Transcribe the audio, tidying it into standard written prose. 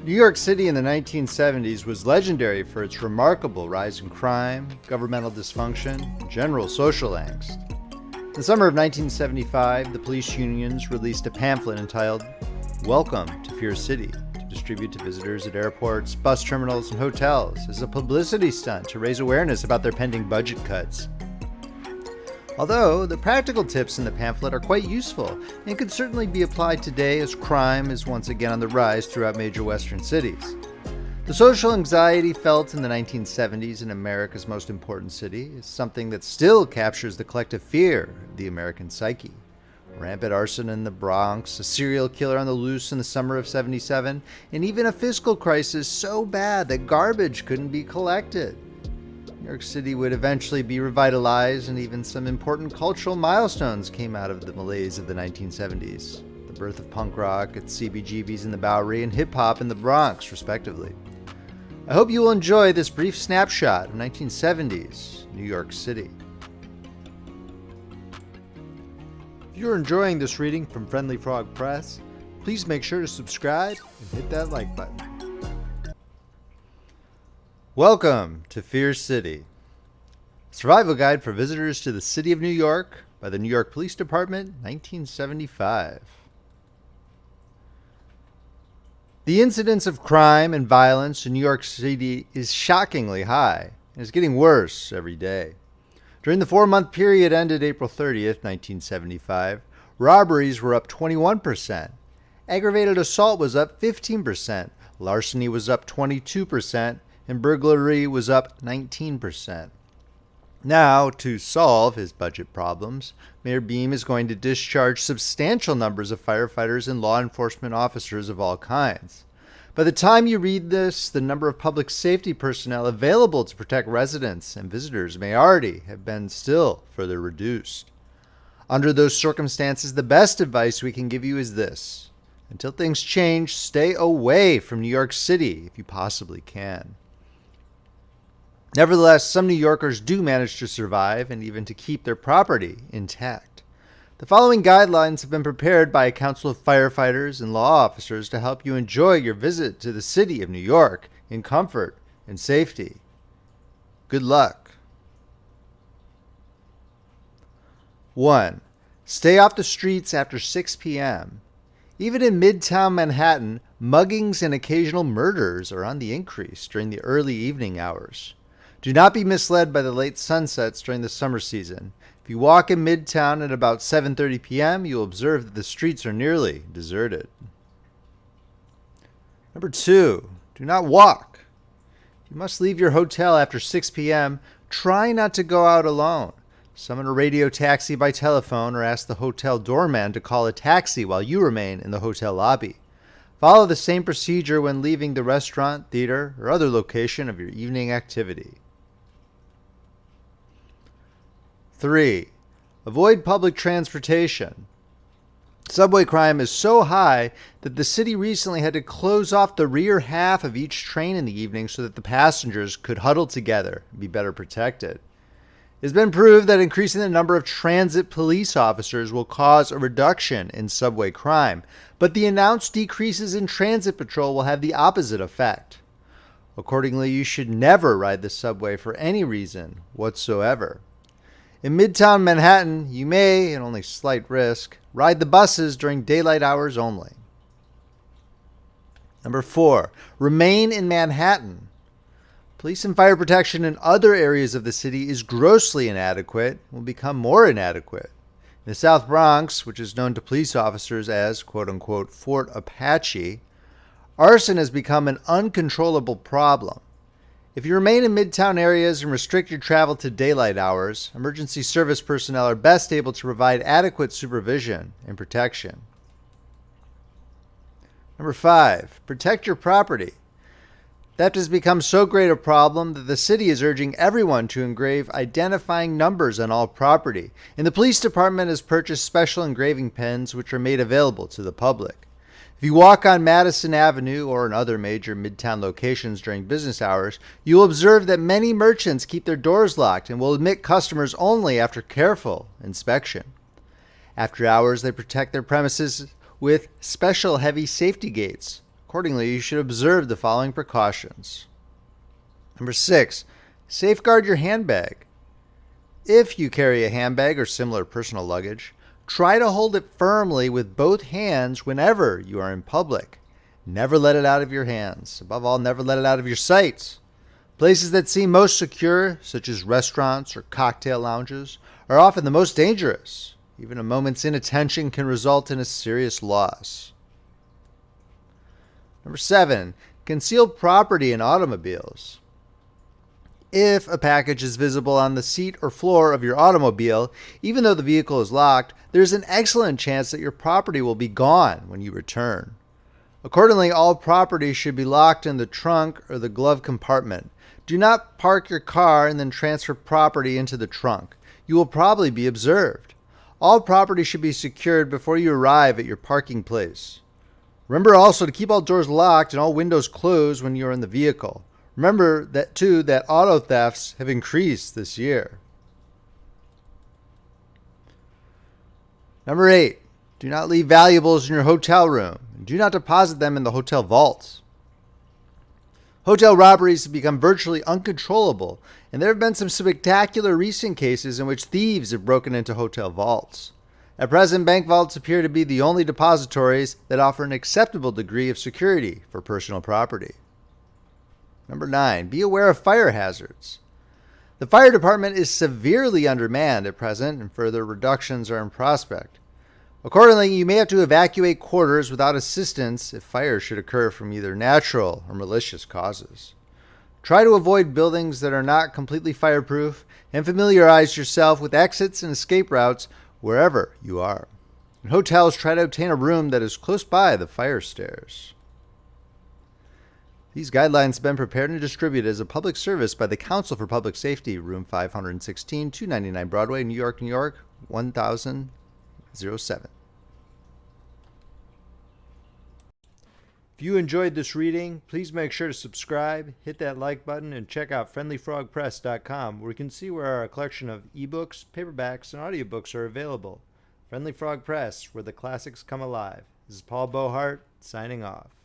New York City in the 1970s was legendary for its remarkable rise in crime, governmental dysfunction, and general social angst. In the summer of 1975, the police unions released a pamphlet entitled, "Welcome to Fear City," to distribute to visitors at airports, bus terminals, and hotels as a publicity stunt to raise awareness about their pending budget cuts. Although the practical tips in the pamphlet are quite useful and could certainly be applied today as crime is once again on the rise throughout major Western cities. The social anxiety felt in the 1970s in America's most important city is something that still captures the collective fear of the American psyche. Rampant arson in the Bronx, a serial killer on the loose in the summer of '77, and even a fiscal crisis so bad that garbage couldn't be collected. New York City would eventually be revitalized, and even some important cultural milestones came out of the malaise of the 1970s. The birth of punk rock at CBGBs in the Bowery and hip-hop in the Bronx, respectively. I hope you will enjoy this brief snapshot of 1970s New York City. If you're enjoying this reading from Friendly Frog Press, please make sure to subscribe and hit that like button. Welcome to Fear City, a survival guide for visitors to the city of New York by the New York Police Department, 1975. The incidence of crime and violence in New York City is shockingly high and is getting worse every day. During the 4-month period ended April 30th, 1975, robberies were up 21%, aggravated assault was up 15%, larceny was up 22%, and burglary was up 19%. Now, to solve his budget problems, Mayor Beam is going to discharge substantial numbers of firefighters and law enforcement officers of all kinds. By the time you read this, the number of public safety personnel available to protect residents and visitors may already have been still further reduced. Under those circumstances, the best advice we can give you is this: until things change, stay away from New York City if you possibly can. Nevertheless, some New Yorkers do manage to survive and even to keep their property intact. The following guidelines have been prepared by a council of firefighters and law officers to help you enjoy your visit to the city of New York in comfort and safety. Good luck. 1. Stay off the streets after 6 p.m. Even in Midtown Manhattan, muggings and occasional murders are on the increase during the early evening hours. Do not be misled by the late sunsets during the summer season. If you walk in Midtown at about 7:30 p.m., you will observe that the streets are nearly deserted. 2. Do not walk. If you must leave your hotel after 6 p.m., try not to go out alone. Summon a radio taxi by telephone or ask the hotel doorman to call a taxi while you remain in the hotel lobby. Follow the same procedure when leaving the restaurant, theater, or other location of your evening activity. 3. Avoid public transportation. Subway crime is so high that the city recently had to close off the rear half of each train in the evening so that the passengers could huddle together and be better protected. It has been proved that increasing the number of transit police officers will cause a reduction in subway crime, but the announced decreases in transit patrol will have the opposite effect. Accordingly, you should never ride the subway for any reason whatsoever. In Midtown Manhattan, you may, at only slight risk, ride the buses during daylight hours only. 4. Remain in Manhattan. Police and fire protection in other areas of the city is grossly inadequate and will become more inadequate. In the South Bronx, which is known to police officers as, quote-unquote, Fort Apache, arson has become an uncontrollable problem. If you remain in midtown areas and restrict your travel to daylight hours, emergency service personnel are best able to provide adequate supervision and protection. 5. Protect your property. Theft has become so great a problem that the city is urging everyone to engrave identifying numbers on all property, and the police department has purchased special engraving pens which are made available to the public. If you walk on Madison Avenue or in other major midtown locations during business hours, you will observe that many merchants keep their doors locked and will admit customers only after careful inspection. After hours, they protect their premises with special heavy safety gates. Accordingly, you should observe the following precautions. Number 6, safeguard your handbag. If you carry a handbag or similar personal luggage, try to hold it firmly with both hands whenever you are in public. Never let it out of your hands. Above all, never let it out of your sight. Places that seem most secure, such as restaurants or cocktail lounges, are often the most dangerous. Even a moment's inattention can result in a serious loss. Number 7, conceal property in automobiles. If a package is visible on the seat or floor of your automobile, even though the vehicle is locked, there's an excellent chance that your property will be gone when you return. Accordingly, all property should be locked in the trunk or the glove compartment. Do not park your car and then transfer property into the trunk. You will probably be observed. All property should be secured before you arrive at your parking place. Remember also to keep all doors locked and all windows closed when you are in the vehicle. Remember that auto thefts have increased this year. Number 8, do not leave valuables in your hotel room. Do not deposit them in the hotel vaults. Hotel robberies have become virtually uncontrollable, and there have been some spectacular recent cases in which thieves have broken into hotel vaults. At present, bank vaults appear to be the only depositories that offer an acceptable degree of security for personal property. Number 9, be aware of fire hazards. The fire department is severely undermanned at present, and further reductions are in prospect. Accordingly, you may have to evacuate quarters without assistance if fire should occur from either natural or malicious causes. Try to avoid buildings that are not completely fireproof and familiarize yourself with exits and escape routes wherever you are. In hotels, try to obtain a room that is close by the fire stairs. These guidelines have been prepared and distributed as a public service by the Council for Public Safety, room 516, 299 Broadway, New York, 1007. If you enjoyed this reading, please make sure to subscribe, hit that like button, and check out friendlyfrogpress.com, where you can see where our collection of ebooks, paperbacks, and audiobooks are available. Friendly Frog Press, where the classics come alive. This is Paul Beauheart, signing off.